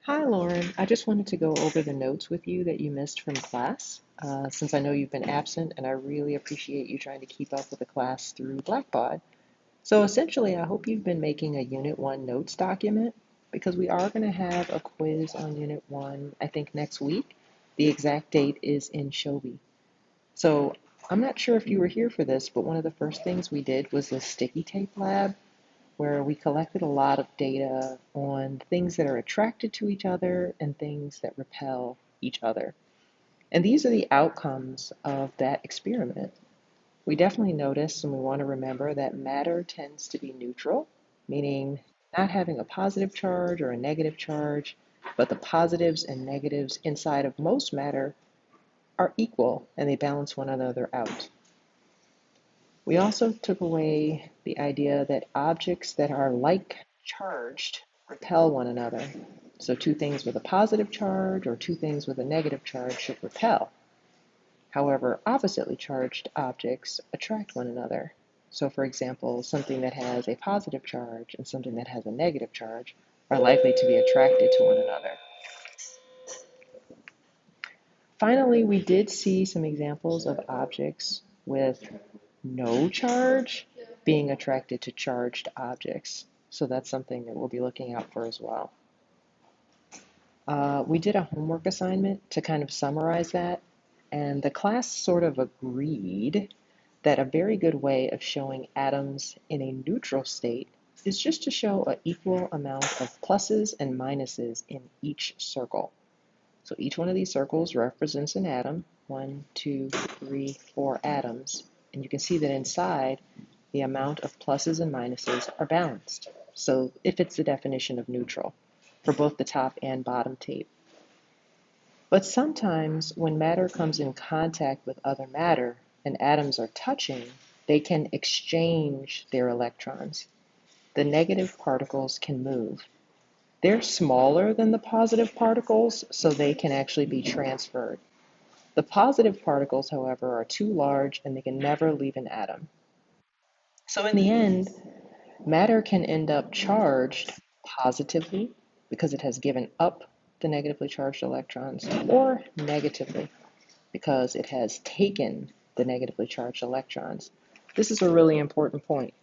Hi, Lauren. I just wanted to go over the notes with you that you missed from class, since I know you've been absent, and I really appreciate you trying to keep up with the class through Blackbaud. So essentially, I hope you've been making a Unit 1 notes document because we are going to have a quiz on Unit 1, I think next week. The exact date is in Shobi. So I'm not sure if you were here for this, but one of the first things we did was the sticky tape lab where we collected a lot of data on things that are attracted to each other and things that repel each other. And these are the outcomes of that experiment. We definitely noticed, and we want to remember, that matter tends to be neutral, meaning not having a positive charge or a negative charge, but the positives and negatives inside of most matter are equal and they balance one another out. We also took away the idea that objects that are like charged repel one another. So two things with a positive charge or two things with a negative charge should repel. However, oppositely charged objects attract one another. So for example, something that has a positive charge and something that has a negative charge are likely to be attracted to one another. Finally, we did see some examples of objects with no charge being attracted to charged objects. So that's something that we'll be looking out for as well. We did a homework assignment to kind of summarize that, and the class sort of agreed that a very good way of showing atoms in a neutral state is just to show an equal amount of pluses and minuses in each circle. So each one of these circles represents an atom, 1, 2, 3, 4 atoms, and you can see that inside the amount of pluses and minuses are balanced. So it fits the definition of neutral for both the top and bottom tape. But sometimes when matter comes in contact with other matter and atoms are touching, they can exchange their electrons. The negative particles can move. They're smaller than the positive particles, so they can actually be transferred. The positive particles, however, are too large and they can never leave an atom. So in the end, matter can end up charged positively because it has given up the negatively charged electrons, or negatively because it has taken the negatively charged electrons. This is a really important point.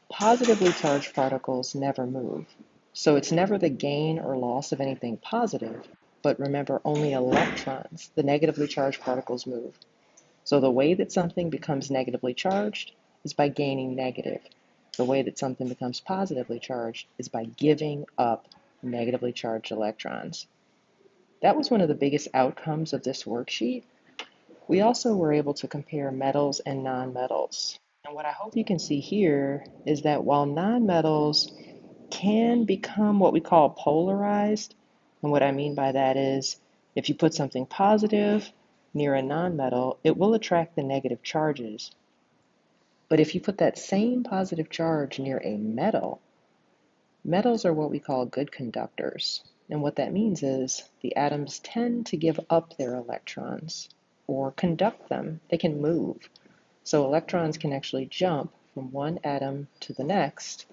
Positively charged particles never move. So it's never the gain or loss of anything positive, but remember, only electrons, the negatively charged particles, move. So the way that something becomes negatively charged is by gaining negative. The way that something becomes positively charged is by giving up negatively charged electrons. That was one of the biggest outcomes of this worksheet. We also were able to compare metals and nonmetals. And what I hope you can see here is that while nonmetals can become what we call polarized, and what I mean by that is if you put something positive near a nonmetal, it will attract the negative charges. But if you put that same positive charge near a metal, metals are what we call good conductors. And what that means is the atoms tend to give up their electrons or conduct them. They can move. So electrons can actually jump from one atom to the next,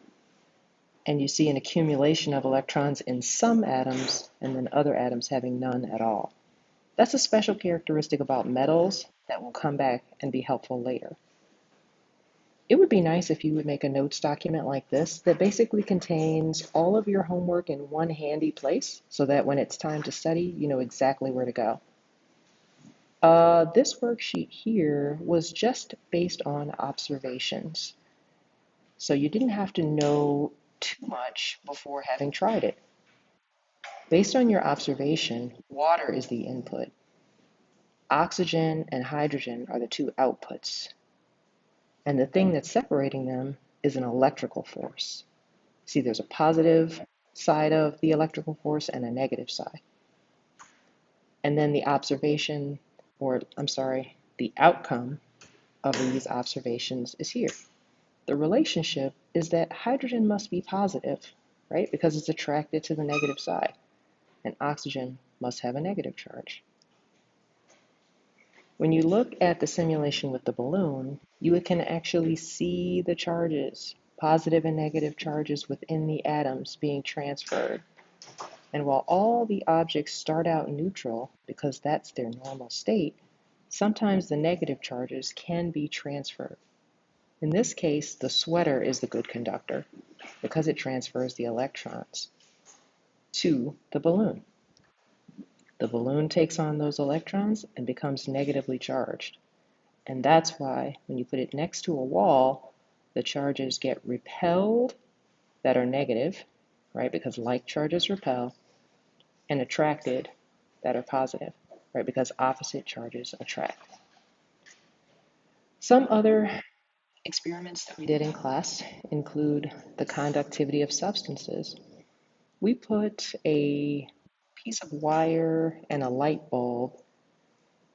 and you see an accumulation of electrons in some atoms and then other atoms having none at all. That's a special characteristic about metals that will come back and be helpful later. It would be nice if you would make a notes document like this that basically contains all of your homework in one handy place so that when it's time to study, you know exactly where to go. This worksheet here was just based on observations. So you didn't have to know too much before having tried it. Based on your observation, water is the input. Oxygen and hydrogen are the two outputs. And the thing that's separating them is an electrical force. See, there's a positive side of the electrical force and a negative side. And then the observation, or I'm sorry, the outcome of these observations is here. The relationship is that hydrogen must be positive, right? Because it's attracted to the negative side. And oxygen must have a negative charge. When you look at the simulation with the balloon, you can actually see the charges. positive and negative charges within the atoms being transferred. And while all the objects start out neutral because that's their normal state, sometimes the negative charges can be transferred. In this case, the sweater is the good conductor because it transfers the electrons to the balloon. The balloon takes on those electrons and becomes negatively charged. And that's why when you put it next to a wall, the charges get repelled that are negative, right? Because like charges repel, and attracted that are positive, right? Because opposite charges attract. Some other experiments that we did in class include the conductivity of substances. We put a piece of wire and a light bulb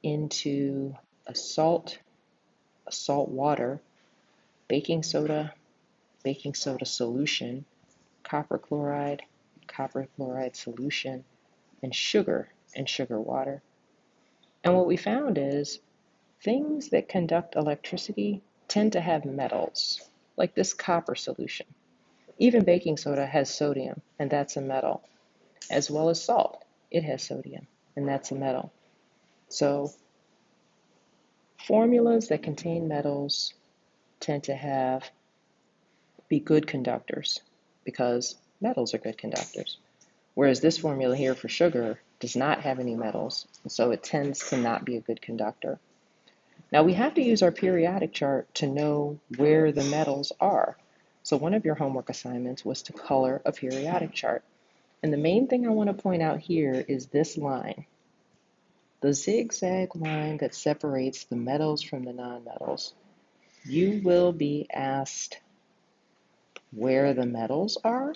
into a salt water, baking soda solution, copper chloride solution, and sugar water. And what we found is things that conduct electricity tend to have metals, like this copper solution. Even baking soda has sodium, and that's a metal, as well as salt. It has sodium, and that's a metal. So formulas that contain metals tend to be good conductors because metals are good conductors. Whereas this formula here for sugar does not have any metals, so it tends to not be a good conductor. Now we have to use our periodic chart to know where the metals are. So one of your homework assignments was to color a periodic chart. And the main thing I want to point out here is this line, the zigzag line that separates the metals from the nonmetals. You will be asked where the metals are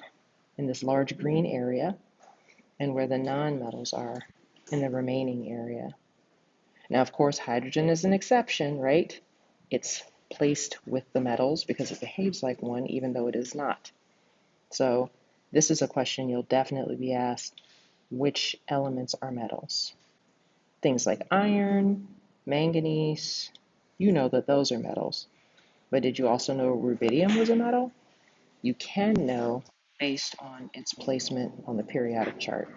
in this large green area and where the nonmetals are in the remaining area. Now, of course, hydrogen is an exception, right? It's placed with the metals because it behaves like one, even though it is not. So this is a question you'll definitely be asked: which elements are metals? Things like iron, manganese, you know that those are metals. But did you also know rubidium was a metal? You can know based on its placement on the periodic chart.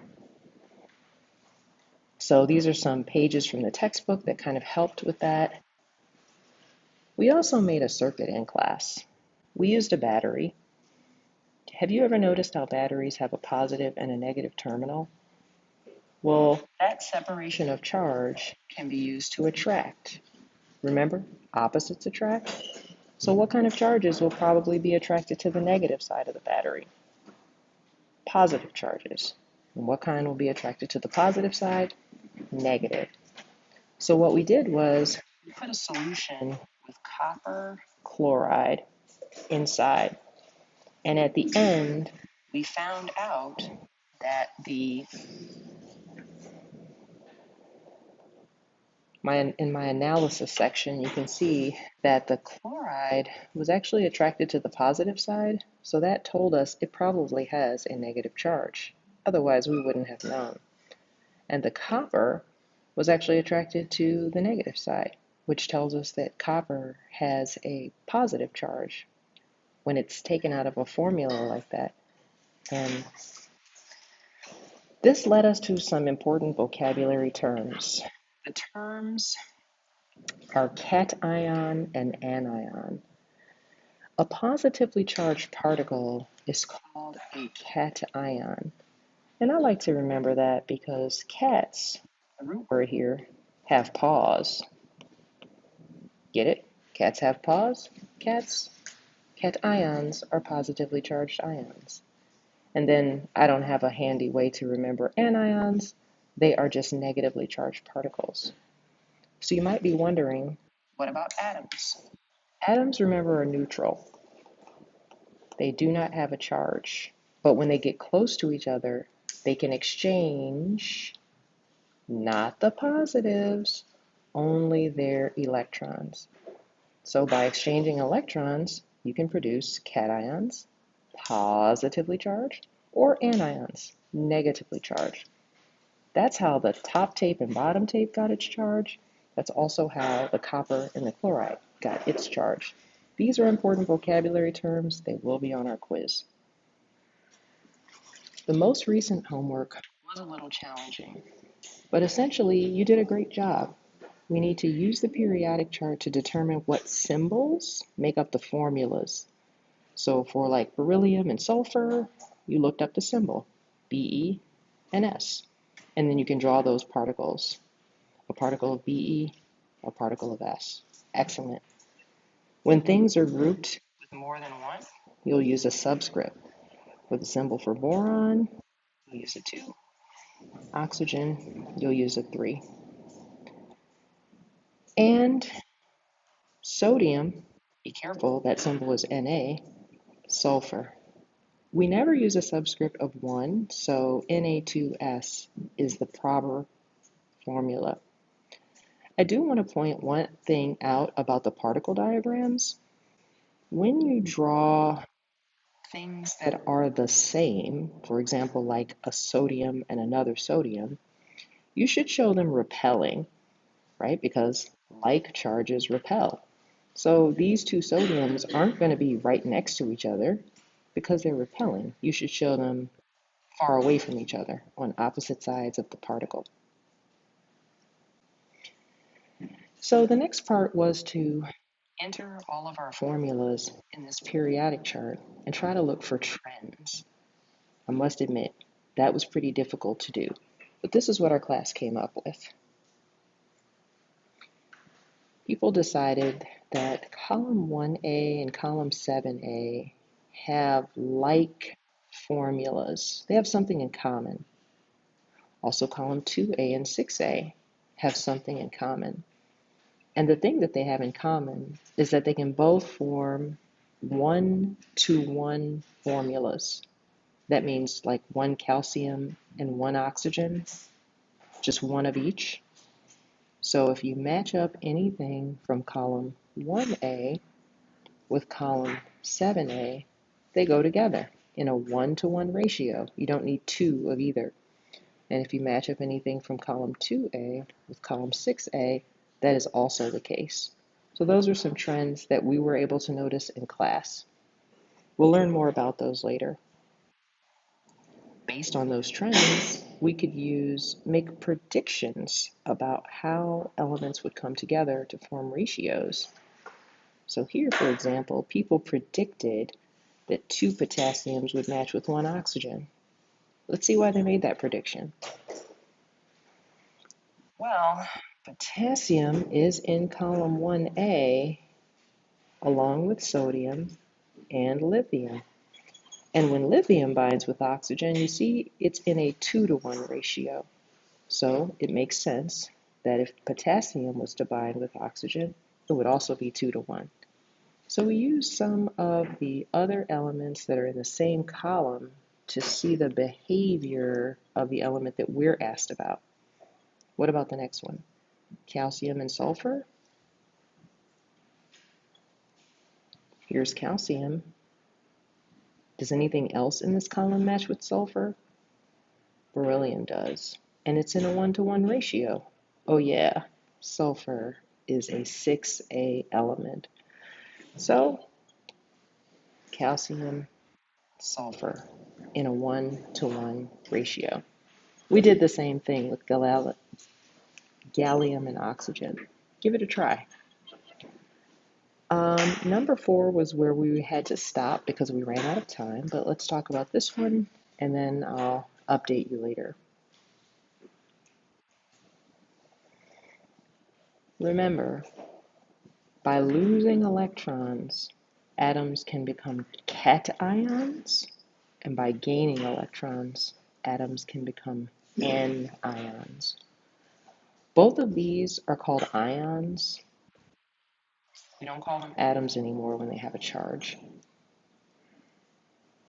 So these are some pages from the textbook that kind of helped with that. We also made a circuit in class. We used a battery. Have you ever noticed how batteries have a positive and a negative terminal? Well, that separation of charge can be used to attract. Remember, opposites attract? So what kind of charges will probably be attracted to the negative side of the battery? Positive charges. And what kind will be attracted to the positive side? Negative. So what we did was we put a solution with copper chloride inside. And at the end, we found out that in my analysis section, you can see that the chloride was actually attracted to the positive side. So that told us it probably has a negative charge. Otherwise, we wouldn't have known. And the copper was actually attracted to the negative side, which tells us that copper has a positive charge when it's taken out of a formula like that. And this led us to some important vocabulary terms. The terms are cation and anion. A positively charged particle is called a cation. And I like to remember that because cats, the root word here, have paws. Get it? Cats have paws. Cations are positively charged ions. And then I don't have a handy way to remember anions. They are just negatively charged particles. So you might be wondering, what about atoms? Atoms, remember, are neutral. They do not have a charge. But when they get close to each other, they can exchange not the positives, only their electrons. So by exchanging electrons, you can produce cations, positively charged, or anions, negatively charged. That's how the top tape and bottom tape got its charge. That's also how the copper and the chloride got its charge. These are important vocabulary terms. They will be on our quiz. The most recent homework was a little challenging, but essentially you did a great job. We need to use the periodic chart to determine what symbols make up the formulas. So for like beryllium and sulfur, you looked up the symbol, Be and S. And then you can draw those particles, a particle of Be, a particle of S. Excellent. When things are grouped with more than one, you'll use a subscript. With a symbol for boron, you'll use a 2. Oxygen, you'll use a 3. And sodium, be careful, that symbol is Na. Sulfur. We never use a subscript of 1, so Na2S is the proper formula. I do want to point one thing out about the particle diagrams. When you draw things that are the same, for example, like a sodium and another sodium, you should show them repelling, right? Because like charges repel. So these two sodiums aren't going to be right next to each other because they're repelling. You should show them far away from each other on opposite sides of the particle. So the next part was to enter all of our formulas in this periodic chart and try to look for trends. I must admit, that was pretty difficult to do, but this is what our class came up with. People decided that column 1A and column 7A have like formulas. They have something in common. Also, column 2A and 6A have something in common. And the thing that they have in common is that they can both form 1-to-1 formulas. That means like 1 calcium and 1 oxygen, just one of each. So if you match up anything from column 1A with column 7A, they go together in a 1-to-1 ratio. You don't need 2 of either. And if you match up anything from column 2A with column 6A, that is also the case. So those are some trends that we were able to notice in class. We'll learn more about those later. Based on those trends, we could make predictions about how elements would come together to form ratios. So here, for example, people predicted that 2 potassiums would match with 1 oxygen. Let's see why they made that prediction. Well, potassium is in column 1A along with sodium and lithium. And when lithium binds with oxygen, you see it's in a 2-to-1 ratio. So it makes sense that if potassium was to bind with oxygen, it would also be 2-to-1. So we use some of the other elements that are in the same column to see the behavior of the element that we're asked about. What about the next one? Calcium and sulfur? Here's calcium. Does anything else in this column match with sulfur? Beryllium does. And it's in a 1-to-1 ratio. Oh yeah, sulfur is a 6A element. So, calcium, sulfur in a 1-to-1 ratio. We did the same thing with gallium and oxygen. Give it a try. Number 4 was where we had to stop because we ran out of time, but let's talk about this one and then I'll update you later. Remember, by losing electrons, atoms can become cations, and by gaining electrons, atoms can become anions. Both of these are called ions. We don't call them atoms anymore when they have a charge.